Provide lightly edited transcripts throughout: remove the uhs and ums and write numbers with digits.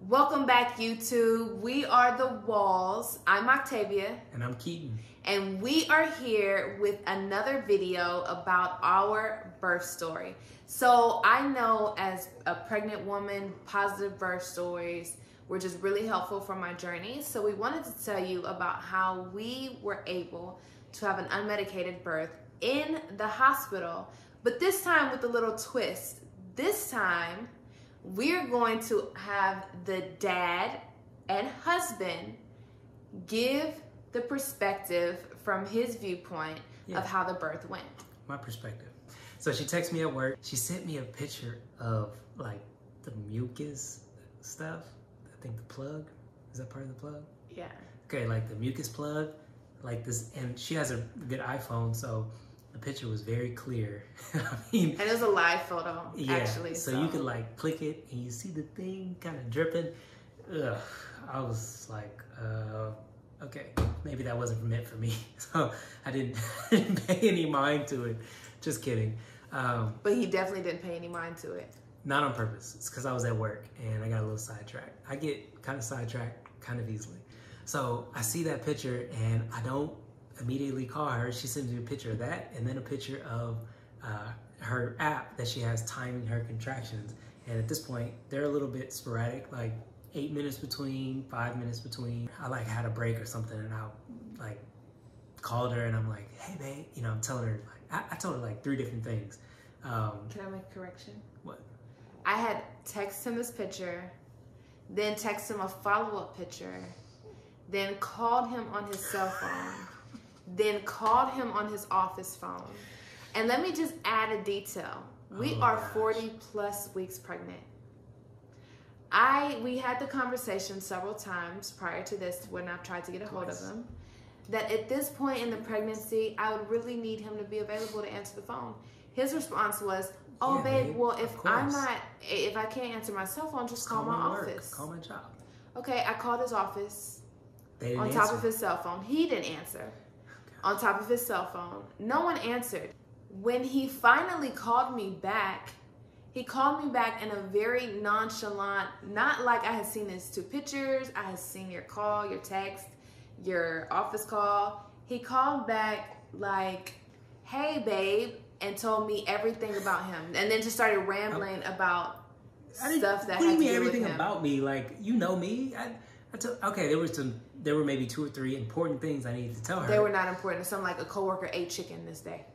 Welcome back, YouTube. We are The Walls. I'm Octavia. And I'm Keaton. And we are here with another video about our birth story. So I know as a pregnant woman, positive birth stories were just really helpful for my journey. So we wanted to tell you about how we were able to have an unmedicated birth in the hospital, but this time with a little twist. This time, we're going to have the dad and husband give the perspective from his viewpoint of how the birth went. My perspective. So she texted me at work. She sent me a picture of like the mucus stuff. I think the plug. Is that part of the plug? Yeah. Okay, like the mucus plug, like this, and she has a good iPhone, so the picture was very clear. And it was a live photo, actually. So you could like click it and you see the thing kind of dripping. Ugh, I was like, okay, maybe that wasn't meant for me. So I didn't pay any mind to it. Just kidding. But he definitely didn't pay any mind to it. Not on purpose. It's because I was at work and I got a little sidetracked. I get kind of sidetracked kind of easily. So I see that picture and I don't immediately call her. She sends me a picture of that and then a picture of her app that she has timing her contractions. And at this point, they're a little bit sporadic, like 8 minutes between, 5 minutes between. I like had a break or something and I like called her and I'm like, hey babe, you know, I'm telling her, like, I told her like 3 different things. Can I make a correction? What? I had texted him this picture, then texted him a follow-up picture, then called him on his cell phone, then called him on his office phone. And let me just add a detail. We are 40 plus weeks pregnant. We had the conversation several times prior to this when I tried to get a hold of him, that at this point in the pregnancy, I would really need him to be available to answer the phone. His response was, oh yeah, babe, well, if I can't answer my cell phone, just call my office. Call my job. Okay, I called his office on top of his cell phone. He didn't answer. On top of his cell phone. No one answered. When he finally called me back, he called me back in a very nonchalant, not like I had seen his 2 pictures, I had seen your call, your text, your office call. He called back like, hey babe, and told me everything about him. And then just started rambling about stuff that had to do with him. What do you mean everything about me? Like, you know me. Okay, there were maybe 2 or 3 important things I needed to tell her. They were not important. Something like a coworker ate chicken this day.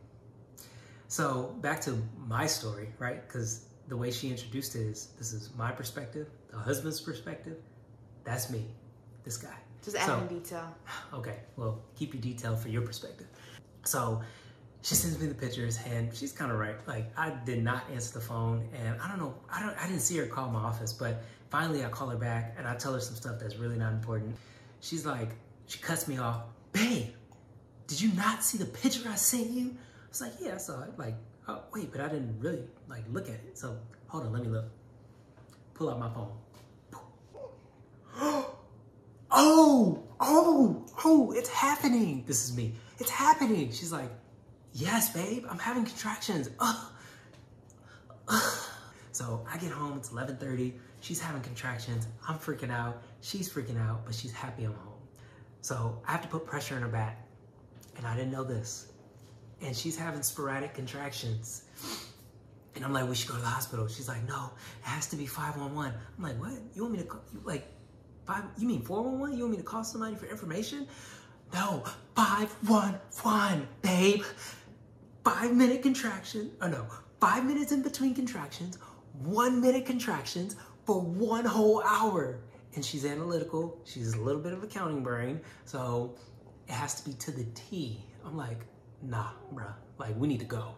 So back to my story, right? Because the way she introduced it is, this is my perspective, the husband's perspective. That's me, this guy. Just adding detail. Okay, well, keep your detail for your perspective. So she sends me the pictures and she's kind of right. Like, I did not answer the phone and I don't know, I didn't see her call my office, but finally I call her back and I tell her some stuff that's really not important. She's like, she cuts me off. Babe, did you not see the picture I sent you? I was like, yeah, I saw it. Like, oh, wait, but I didn't really like look at it. So hold on, let me look. Pull out my phone. Oh, it's happening. This is me. It's happening. She's like, yes, babe, I'm having contractions. So I get home, it's 11:30. She's having contractions. I'm freaking out. She's freaking out, but she's happy I'm home. So I have to put pressure on her back. And I didn't know this. And she's having sporadic contractions. And I'm like, we should go to the hospital. She's like, no, it has to be 511. I'm like, what? You want me to call, you mean 411? You want me to call somebody for information? No, 511, babe. 5-minute contraction, 5 minutes in between contractions, 1 minute contractions for 1 whole hour. And she's analytical. She's a little bit of accounting brain. So it has to be to the T. I'm like, nah, bruh, like we need to go.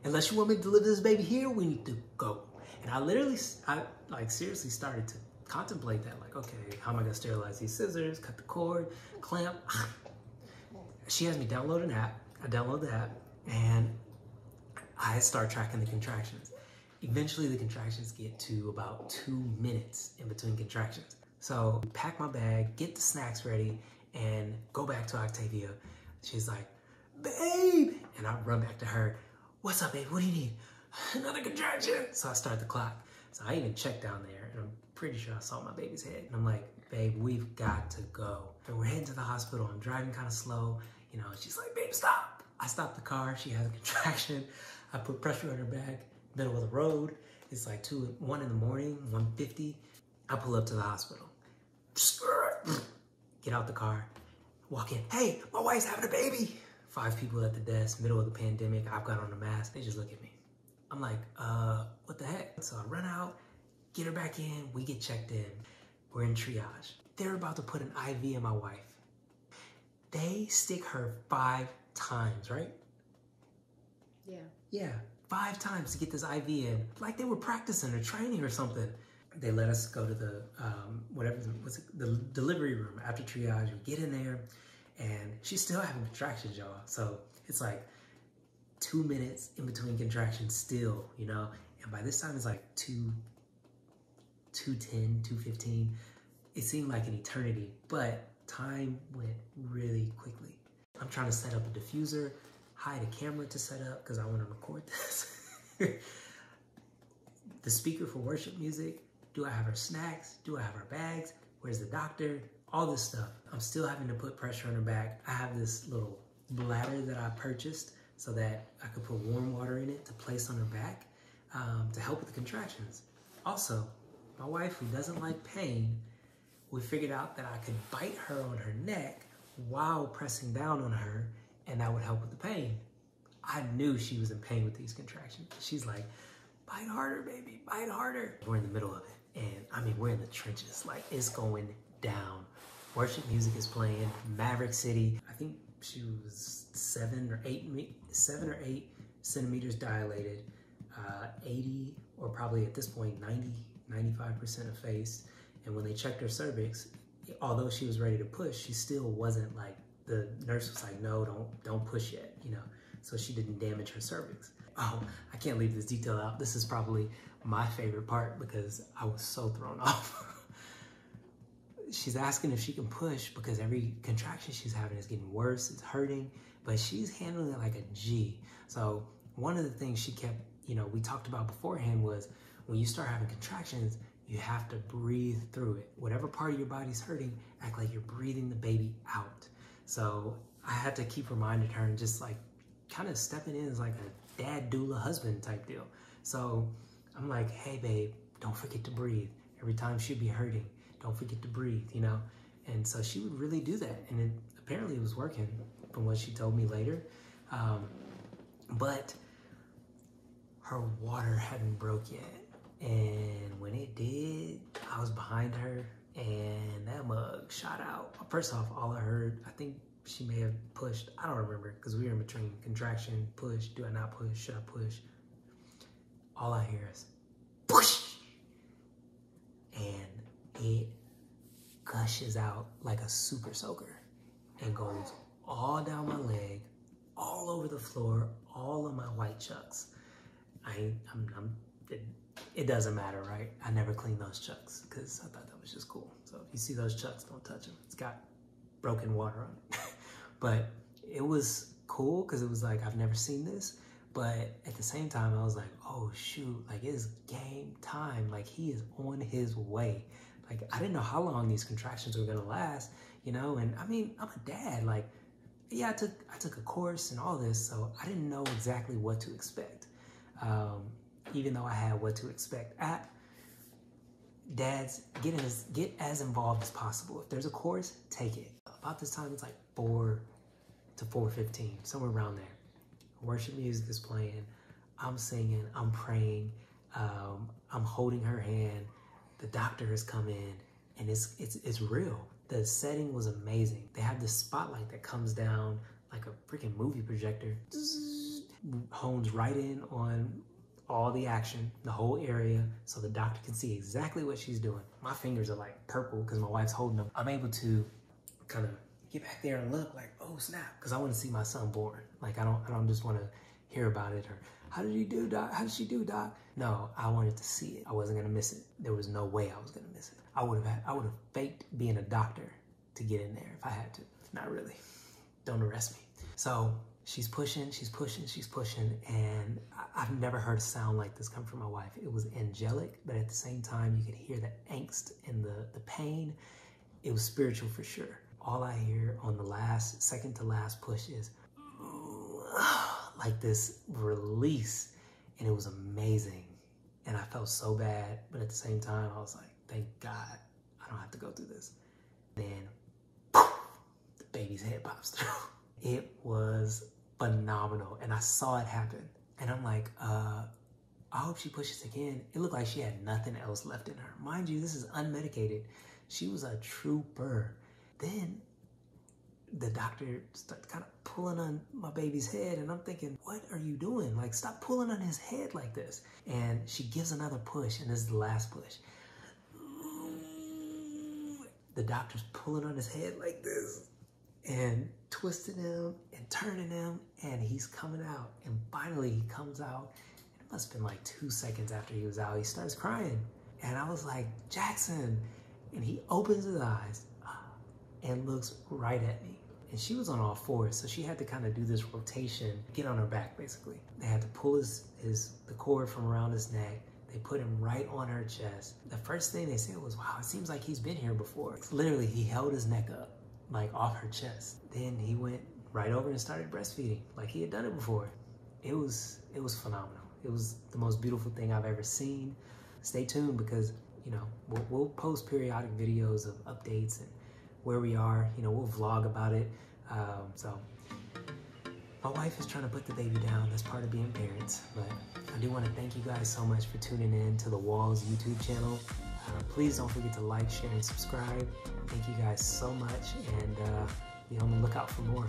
Unless you want me to deliver this baby here, we need to go. And I seriously started to contemplate that. Like, okay, how am I gonna sterilize these scissors, cut the cord, clamp? She has me download an app. I download the app and I start tracking the contractions. Eventually the contractions get to about 2 minutes in between contractions. So pack my bag, get the snacks ready, and go back to Octavia. She's like, babe! And I run back to her. What's up, babe? What do you need? Another contraction. So I start the clock. So I even checked down there, and I'm pretty sure I saw my baby's head. And I'm like, babe, we've got to go. And we're heading to the hospital. I'm driving kind of slow. You know, she's like, babe, stop. I stopped the car. She has a contraction. I put pressure on her back, middle of the road. It's like 1 in the morning, 1:50. I pull up to the hospital. Get out the car, walk in. Hey, my wife's having a baby. 5 people at the desk, middle of the pandemic. I've got on a mask. They just look at me. I'm like, what the heck? So I run out, get her back in. We get checked in. We're in triage. They're about to put an IV in my wife. They stick her 5 times, right? Yeah. Yeah, 5 times to get this IV in. Like they were practicing or training or something. They let us go to the, the delivery room after triage. We get in there and she's still having contractions, y'all. So it's like 2 minutes in between contractions still, you know? And by this time it's like 2:10, 2:15. It seemed like an eternity, but time went really quickly. I'm trying to set up a diffuser, hide a camera to set up because I want to record this. The speaker for worship music. Do I have her snacks? Do I have her bags? Where's the doctor? All this stuff. I'm still having to put pressure on her back. I have this little bladder that I purchased so that I could put warm water in it to place on her back to help with the contractions. Also, my wife, who doesn't like pain, we figured out that I could bite her on her neck while pressing down on her, and that would help with the pain. I knew she was in pain with these contractions. She's like, bite harder, baby, bite harder. We're in the middle of it. And I mean, we're in the trenches. Like, it's going down. Worship music is playing. Maverick City. I think she was 7 or 8 centimeters dilated. 80, or probably at this point, 95% effaced. And when they checked her cervix, although she was ready to push, she still wasn't like, the nurse was like, no, don't push yet, you know? So she didn't damage her cervix. Oh, I can't leave this detail out. This is probably my favorite part because I was so thrown off. She's asking if she can push because every contraction she's having is getting worse, it's hurting, but she's handling it like a G. So one of the things she kept, you know, we talked about beforehand was when you start having contractions, you have to breathe through it. Whatever part of your body's hurting, act like you're breathing the baby out. So I had to keep reminding her and just like kind of stepping in as like a dad doula husband type deal. So I'm like, hey babe, don't forget to breathe. Every time she'd be hurting, don't forget to breathe, you know? And so she would really do that. And apparently it was working from what she told me later. But her water hadn't broke yet. And when it did, I was behind her and that mug shot out. First off, all I heard, I think she may have pushed, I don't remember, because we were in between contraction, push, do I not push, should I push? All I hear is, push! And it gushes out like a super soaker and goes all down my leg, all over the floor, all of my white chucks. It doesn't matter, right? I never cleaned those chucks because I thought that was just cool. So if you see those chucks, don't touch them. It's got broken water on it. But it was cool because it was like, I've never seen this. But at the same time, I was like, oh shoot, like it is game time. Like he is on his way. Like I didn't know how long these contractions were gonna last, you know? And I mean, I'm a dad. Like, yeah, I took a course and all this, so I didn't know exactly what to expect. Even though I had what to expect. Dads, get as involved as possible. If there's a course, take it. About this time, it's like 4 to 4:15, somewhere around there. Worship music is playing. I'm singing, I'm praying, I'm holding her hand. The doctor has come in, and it's real. The setting was amazing. They have this spotlight that comes down like a freaking movie projector. Hones right in on all the action, the whole area, so the doctor can see exactly what she's doing. My fingers are like purple because my wife's holding them. I'm able to kind of get back there and look like, oh snap, because I want to see my son born. Like I don't just want to hear about it or how did he do, doc? How did she do, doc? No, I wanted to see it. I wasn't gonna miss it. There was no way I was gonna miss it. I would have faked being a doctor to get in there if I had to. Not really. Don't arrest me. So She's pushing, and I've never heard a sound like this come from my wife. It was angelic, but at the same time, you could hear the angst and the pain. It was spiritual for sure. All I hear on the second to last push is like this release, and it was amazing. And I felt so bad, but at the same time, I was like, thank God I don't have to go through this. Then the baby's head pops through. It was phenomenal, and I saw it happen. And I'm like, I hope she pushes again. It looked like she had nothing else left in her. Mind you, this is unmedicated. She was a trooper. Then the doctor started kind of pulling on my baby's head, and I'm thinking, what are you doing? Like, stop pulling on his head like this. And she gives another push, and this is the last push. The doctor's pulling on his head like this and twisting him and turning him, and he's coming out. And finally he comes out. It must have been like 2 seconds after he was out, he starts crying. And I was like, Jackson. And he opens his eyes and looks right at me. And she was on all fours, so she had to kind of do this rotation, get on her back basically. They had to pull the cord from around his neck. They put him right on her chest. The first thing they said was, wow, it seems like he's been here before. Literally, he held his neck up, like off her chest. Then he went right over and started breastfeeding, like he had done it before. It was phenomenal. It was the most beautiful thing I've ever seen. Stay tuned, because, you know, we'll post periodic videos of updates and where we are. You know, we'll vlog about it. So my wife is trying to put the baby down. That's part of being parents. But I do want to thank you guys so much for tuning in to the Walls YouTube channel. Please don't forget to like, share, and subscribe. Thank you guys so much, and be on the lookout for more.